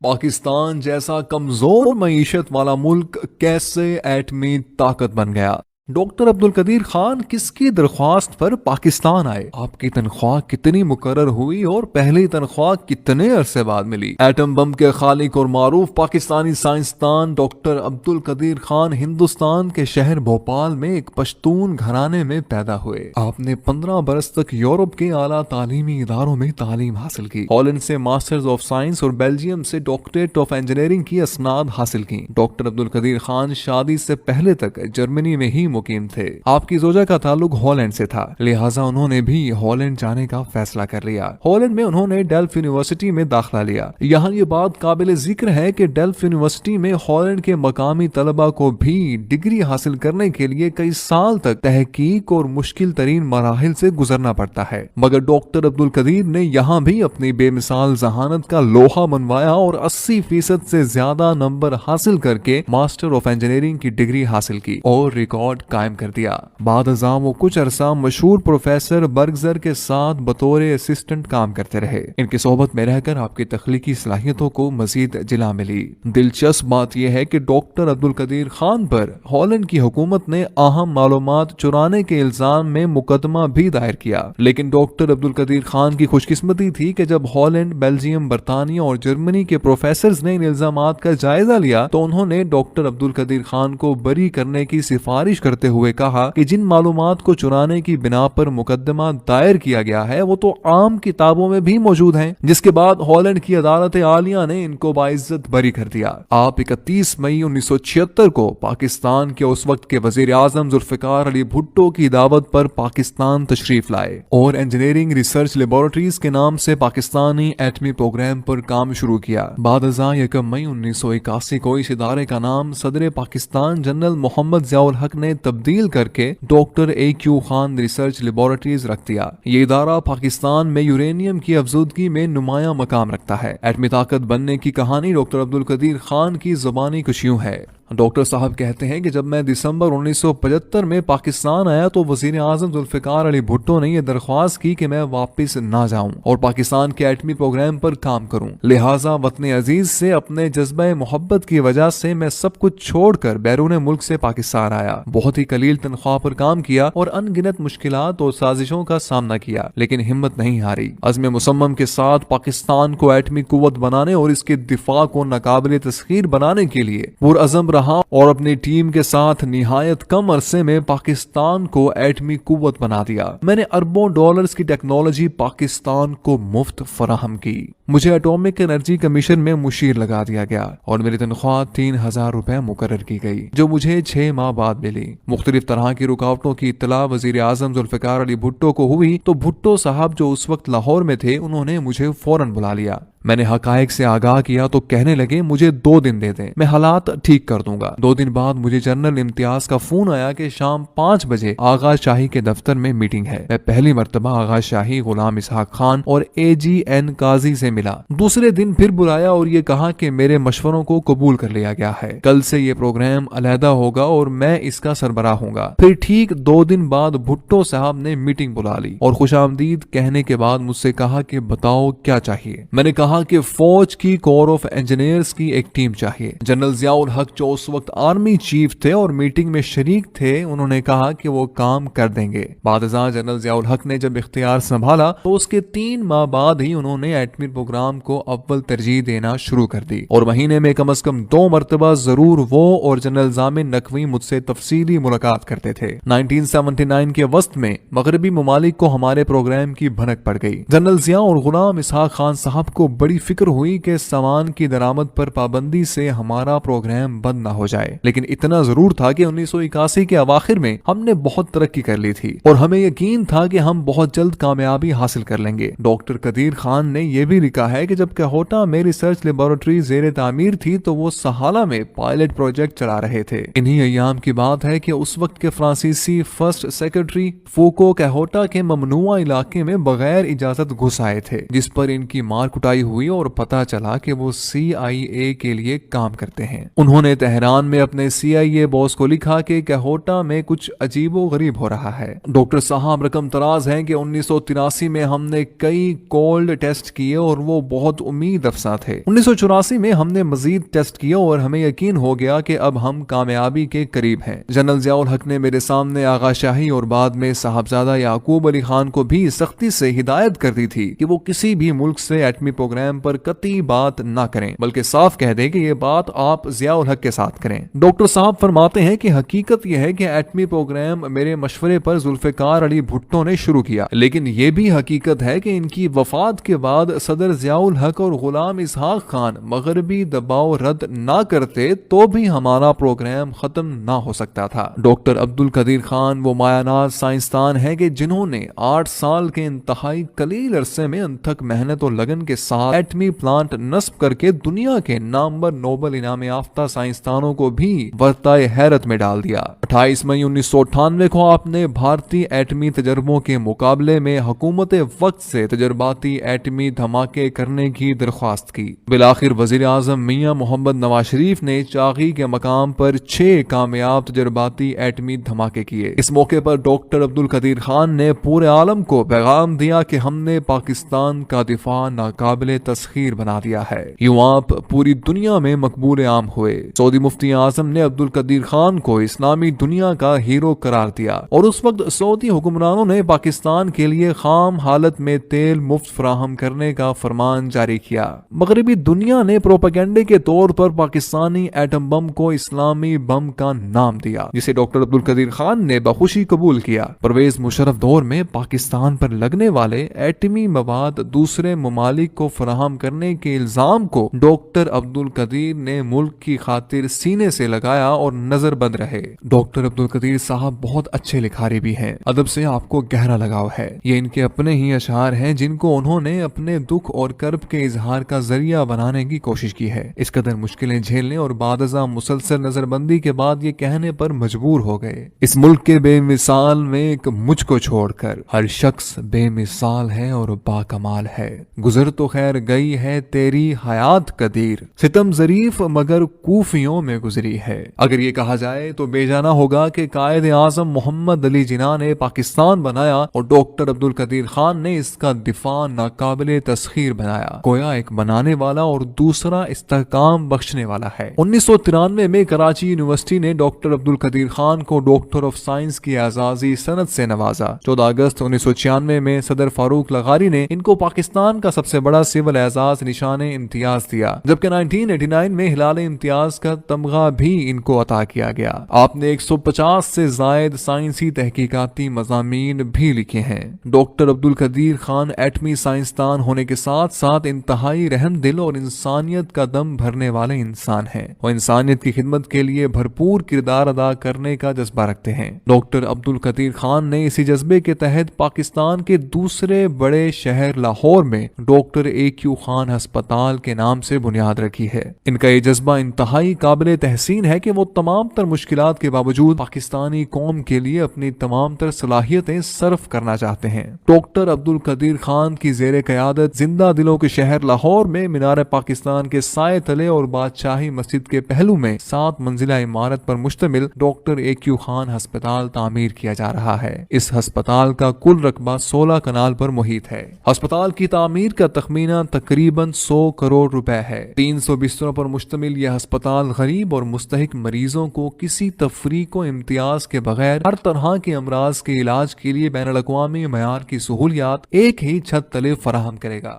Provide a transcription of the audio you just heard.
پاکستان جیسا کمزور معیشت والا ملک کیسے ایٹمی طاقت بن گیا؟ ڈاکٹر عبدالقدیر خان کس کی درخواست پر پاکستان آئے؟ آپ کی تنخواہ کتنی مقرر ہوئی اور پہلی تنخواہ کتنے عرصے بعد ملی؟ ایٹم بم کے خالق اور معروف پاکستانی سائنسدان ڈاکٹر عبدالقدیر خان ہندوستان کے شہر بھوپال میں ایک پشتون گھرانے میں پیدا ہوئے۔ آپ نے 15 برس تک یورپ کے اعلیٰ تعلیمی اداروں میں تعلیم حاصل کی۔ ہالینڈ سے ماسٹرز آف سائنس اور بیلجیم سے ڈاکٹریٹ آف انجینئرنگ کی اسناد حاصل کی۔ ڈاکٹر عبدالقدیر خان شادی سے پہلے تک جرمنی میں ہی مقیم تھے۔ آپ کی زوجہ کا تعلق ہالینڈ سے تھا، لہٰذا انہوں نے بھی ہالینڈ جانے کا فیصلہ کر لیا۔ ہالینڈ میں انہوں نے ڈیلف یونیورسٹی میں داخلہ لیا۔ یہاں یہ بات قابل ذکر ہے کہ ڈیلف یونیورسٹی میں ہالینڈ کے مقامی طلبہ کو بھی ڈگری حاصل کرنے کے لیے کئی سال تک تحقیق اور مشکل ترین مراحل سے گزرنا پڑتا ہے، مگر ڈاکٹر عبدالقدیر نے یہاں بھی اپنی بے مثال ذہانت کا لوہا منوایا اور 80% سے زیادہ نمبر حاصل کر کے ماسٹر آف انجینئرنگ کی ڈگری حاصل کی اور ریکارڈ قائم کر دیا۔ بعد ازاں وہ کچھ عرصہ مشہور پروفیسر برگزر کے ساتھ بطور اسسٹنٹ کام کرتے رہے۔ ان کی صحبت میں رہ کر آپ کی تخلیقی صلاحیتوں کو مزید جلا ملی۔ دلچسپ بات یہ ہے کہ ڈاکٹر عبدالقدیر خان پر ہالینڈ کی حکومت نے اہم معلومات چرانے کے الزام میں مقدمہ بھی دائر کیا، لیکن ڈاکٹر عبدالقدیر خان کی خوش قسمتی تھی کہ جب ہالینڈ، بیلجیم، برطانیہ اور جرمنی کے پروفیسرز نے ان الزامات کا جائزہ لیا تو انہوں نے ڈاکٹر عبدالقدیر خان کو بری کرنے کی سفارش کرتے ہوئے کہا کہ جن معلومات کو چرانے کی بنا پر مقدمہ دائر کیا گیا ہے وہ تو عام کتابوں میں بھی موجود ہیں، جس کے بعد ہالینڈ کی عدالت عالیہ نے ان کو باعزت بری کر دیا۔ آپ 31 مئی 1976 کو پاکستان کے اس وقت کے وزیر اعظم ذوالفقار علی بھٹو کی دعوت پر پاکستان تشریف لائے اور انجینئرنگ ریسرچ لیبارٹریز کے نام سے پاکستانی ایٹمی پروگرام پر کام شروع کیا۔ بعد ازاں 1 مئی 1981 کو اس ادارے کا نام صدر پاکستان جنرل محمد ضیاء الحق نے تبدیل کر کے doctor A.Q. Khan research laboratories رکھ دیا۔ یہ ادارہ پاکستان میں یورینیم کی افزودگی میں نمایاں مقام رکھتا ہے۔ ایٹمی طاقت بننے کی کہانی ڈاکٹر عبدالقدیر خان کی زبانی کچھ یوں ہے۔ ڈاکٹر صاحب کہتے ہیں کہ جب میں دسمبر 1975 میں پاکستان آیا تو وزیر اعظم ذوالفقار علی بھٹو نے یہ درخواست کی کہ میں واپس نہ جاؤں اور پاکستان کے ایٹمی پروگرام پر کام کروں، لہٰذا وطن عزیز سے اپنے جذبہ محبت کی وجہ سے میں سب کچھ چھوڑ کر بیرون ملک سے پاکستان آیا۔ بہت ہی قلیل تنخواہ پر کام کیا اور ان گنت مشکلات اور سازشوں کا سامنا کیا، لیکن ہمت نہیں ہاری۔ عزم مصمم کے ساتھ پاکستان کو ایٹمی قوت بنانے اور اس کے دفاع کو ناقابل تسخیر بنانے کے لیے پرعزم رہا اور اپنی ٹیم کے ساتھ نہایت کم عرصے میں پاکستان کو ایٹمی قوت بنا دیا۔ میں نے اربوں ڈالرز کی ٹیکنالوجی پاکستان کو مفت فراہم کی۔ مجھے ایٹامک انرجی کمیشن میں مشیر لگا دیا گیا اور میری تنخواہ 3000 روپے مقرر کی گئی، جو مجھے 6 ماہ بعد ملی۔ مختلف طرح کی رکاوٹوں کی اطلاع وزیر اعظم ذوالفقار علی بھٹو کو ہوئی تو بھٹو صاحب جو اس وقت لاہور میں تھے انہوں نے مجھے فوراً بلا لیا۔ میں نے حقائق سے آگاہ کیا تو کہنے لگے مجھے 2 دن دے دیں، میں حالات ٹھیک کر دوں گا۔ 2 دن بعد مجھے جنرل امتیاز کا فون آیا کہ شام 5 بجے آغا شاہی کے دفتر میں میٹنگ ہے۔ میں پہلی مرتبہ آغا شاہی غلام اسحاق خان اور AGN قاضی سے ملا۔ دوسرے دن پھر بلایا اور یہ کہا کہ میرے مشوروں کو قبول کر لیا گیا ہے، کل سے یہ پروگرام علیحدہ ہوگا اور میں اس کا سربراہ ہوں گا۔ پھر ٹھیک 2 دن بعد بھٹو صاحب نے میٹنگ بلا لی اور خوش آمدید کہنے کے بعد مجھ سے کہا کہ بتاؤ کیا چاہیے۔ میں نے کہا کہ فوج کی کور آف انجینئرز کی ایک ٹیم چاہیے۔ جنرل ضیاء الحق جو اس وقت آرمی چیف تھے اور میٹنگ میں شریک تھے، انہوں نے کہا کہ وہ کام کر دیں گے۔ بعد ازاں جنرل ضیاء الحق نے جب اختیار سنبھالا تو اس کے 3 ماہ بعد ہی انہوں نے ایٹمی پروگرام کو اول ترجیح دینا شروع کر دی اور مہینے میں کم از کم 2 مرتبہ ضرور وہ اور جنرل ضامن نقوی مجھ سے تفصیلی ملاقات کرتے تھے۔ 1979 کے وسط میں مغربی ممالک کو ہمارے پروگرام کی بھنک پڑ گئی۔ جنرل ضیاء اور غلام اسحاق خان صاحب کو بڑی فکر ہوئی کہ سامان کی درآمد پر پابندی سے ہمارا پروگرام بند نہ ہو جائے، لیکن اتنا ضرور تھا کہ 1981 کے اواخر میں ہم نے بہت ترقی کر لی تھی اور ہمیں یقین تھا کہ ہم بہت جلد کامیابی حاصل کر لیں گے۔ ڈاکٹر قدیر خان نے یہ بھی لکھا ہے کہ جب کہوٹا میں ریسرچ لیبارٹری زیر تعمیر تھی تو وہ سہالہ میں پائلٹ پروجیکٹ چلا رہے تھے۔ انہی ایام کی بات ہے کہ اس وقت کے فرانسیسی فرسٹ سیکرٹری فوکو کہوٹا کے ممنوعہ علاقے میں بغیر اجازت گھس آئے تھے، جس پر ان کی مار کٹائی ہوئی ہوئی اور پتا چلا کہ وہ CIA کے لیے کام کرتے ہیں۔ انہوں نے تہران میں اپنے CIA باس کو لکھا کہ کہوٹا میں کچھ عجیب و غریب ہو رہا ہے۔ ڈاکٹر صاحب رقم تراز ہیں کہ 1983 میں ہم نے کئی کولڈ ٹیسٹ کیے اور وہ بہت امید افزا تھے۔ 1984 میں ہم نے مزید ٹیسٹ کیے اور ہمیں یقین ہو گیا کہ اب ہم کامیابی کے قریب ہیں۔ جنرل ضیاء الحق نے میرے سامنے آغا شاہی اور بعد میں صاحبزادہ یعقوب علی خان کو بھی سختی سے ہدایت کر دی تھی کہ وہ کسی بھی ملک سے ایٹمی پروگرام پر قطعی بات نہ کریں، بلکہ صاف کہہ دیں کہ یہ بات آپ ضیاء الحق کے ساتھ کریں۔ ڈاکٹر صاحب فرماتے ہیں کہ حقیقت یہ ہے کہ ایٹمی پروگرام میرے مشورے پر ذوالفقار علی بھٹو نے شروع کیا، لیکن یہ بھی حقیقت ہے کہ ان کی وفات کے بعد صدر ضیاء الحق اور غلام اسحاق خان مغربی دباؤ رد نہ کرتے تو بھی ہمارا پروگرام ختم نہ ہو سکتا تھا۔ ڈاکٹر عبد القدیر خان وہ مایاناز سائنسدان ہیں کہ جنہوں نے 8 سال کے انتہائی قلیل عرصے میں انتھک محنت اور لگن کے ساتھ ایٹمی پلانٹ نصب کر کے دنیا کے نامور نوبل انعام یافتہ سائنسدانوں کو بھی ورطۂ حیرت میں ڈال دیا۔ 28 مئی 1998 کو آپ نے بھارتی ایٹمی تجربوں کے مقابلے میں حکومت وقت سے تجرباتی ایٹمی دھماکے کرنے کی درخواست کی۔ بالآخر وزیر اعظم میاں محمد نواز شریف نے چاغی کے مقام پر 6 کامیاب تجرباتی ایٹمی دھماکے کیے۔ اس موقع پر ڈاکٹر عبد القدیر خان نے پورے عالم کو پیغام دیا کہ ہم نے پاکستان کا دفاع ناقابل تسخیر بنا دیا ہے۔ یوں آپ پوری دنیا میں مقبول عام ہوئے۔ سعودی مفتی اعظم نے عبد القدیر خان کو اسلامی دنیا کا ہیرو قرار دیا اور اس وقت سعودی حکمرانوں نے پاکستان کے لیے خام حالت میں تیل مفت فراہم کرنے کا فرمان جاری کیا۔ مغربی دنیا نے پروپیگنڈے کے طور پر پاکستانی ایٹم بم کو اسلامی بم کا نام دیا، جسے ڈاکٹر عبد القدیر خان نے بخوشی قبول کیا۔ پرویز مشرف دور میں پاکستان پر لگنے والے ایٹمی مواد دوسرے ممالک کو فراہم کرنے کے الزام کو ڈاکٹر عبد القدیر نے ملک کی خاطر سینے سے لگایا اور نظر بند رہے۔ ڈاکٹر عبد القدیر صاحب بہت اچھے لکھاری بھی ہیں، ادب سے آپ کو گہرا لگاؤ ہے۔ یہ ان کے اپنے ہی اشعار ہیں جن کو انہوں نے اپنے دکھ اور کرب کے اظہار کا ذریعہ بنانے کی کوشش کی ہے۔ اس قدر مشکلیں جھیلنے اور بعد ازاں مسلسل نظر بندی کے بعد یہ کہنے پر مجبور ہو گئے، اس ملک کے بے مثال میں ایک مجھ کو چھوڑ کر ہر شخص بے مثال ہے اور با کمال ہے۔ گزر تو خیر گئی ہے تیری حیات قدیر، ستم ظریف مگر کوفیوں میں گزری ہے۔ اگر یہ کہا جائے تو بے جانا ہوگا کہ قائد اعظم محمد علی جناح نے پاکستان بنایا اور ڈاکٹر عبد القدیر خان نے اس کا دفاع ناقابل تسخیر بنایا۔ گویا ایک بنانے والا اور دوسرا استحکام بخشنے والا ہے۔ 1993 میں کراچی یونیورسٹی نے ڈاکٹر عبد القدیر خان کو ڈاکٹر آف سائنس کی اعزازی سند سے نوازا۔ 14 اگست 1996 میں صدر فاروق لغاری نے ان کو پاکستان کا سب سے بڑا سول اعزاز نشان امتیاز دیا، جبکہ 1989 میں ہلال امتیاز کا تمغہ بھی ان کو عطا کیا گیا۔ آپ نے 150 سے زائد سائنسی تحقیقاتی مضامین بھی لکھے ہیں۔ ڈاکٹر عبد القدیر خان ایٹمی سائنسدان ہونے کے ساتھ ساتھ انتہائی رحم دل اور انسانیت کا دم بھرنے والے انسان ہیں۔ وہ انسانیت کی خدمت کے لیے بھرپور کردار ادا کرنے کا جذبہ رکھتے ہیں۔ ڈاکٹر عبد القدیر خان نے اسی جذبے کے تحت پاکستان کے دوسرے بڑے شہر لاہور میں ڈاکٹر AQ خان ہسپتال کے نام سے بنیاد رکھی ہے۔ ان کا یہ جذبہ انتہائی قابل تحسین ہے کہ وہ تمام تر مشکلات کے باوجود پاکستانی قوم کے لیے اپنی تمام تر صلاحیتیں صرف کرنا چاہتے ہیں۔ ڈاکٹر عبد القدیر خان کی زیر قیادت زندہ دلوں کے شہر لاہور میں مینار پاکستان کے سائے تلے اور بادشاہی مسجد کے پہلو میں 7 منزلہ عمارت پر مشتمل ڈاکٹر AQ خان ہسپتال تعمیر کیا جا رہا ہے۔ اس ہسپتال کا کل رقبہ 16 کنال پر محیط ہے۔ ہسپتال کی تعمیر کا تخمینہ تقریباً 100 کروڑ روپے ہے۔ 300 بستروں پر مشتمل یہ ہسپتال غریب اور مستحق مریضوں کو کسی تفریق و امتیاز کے بغیر ہر طرح کے امراض کے علاج کے لیے بین الاقوامی معیار کی سہولیات ایک ہی چھت تلے فراہم کرے گا۔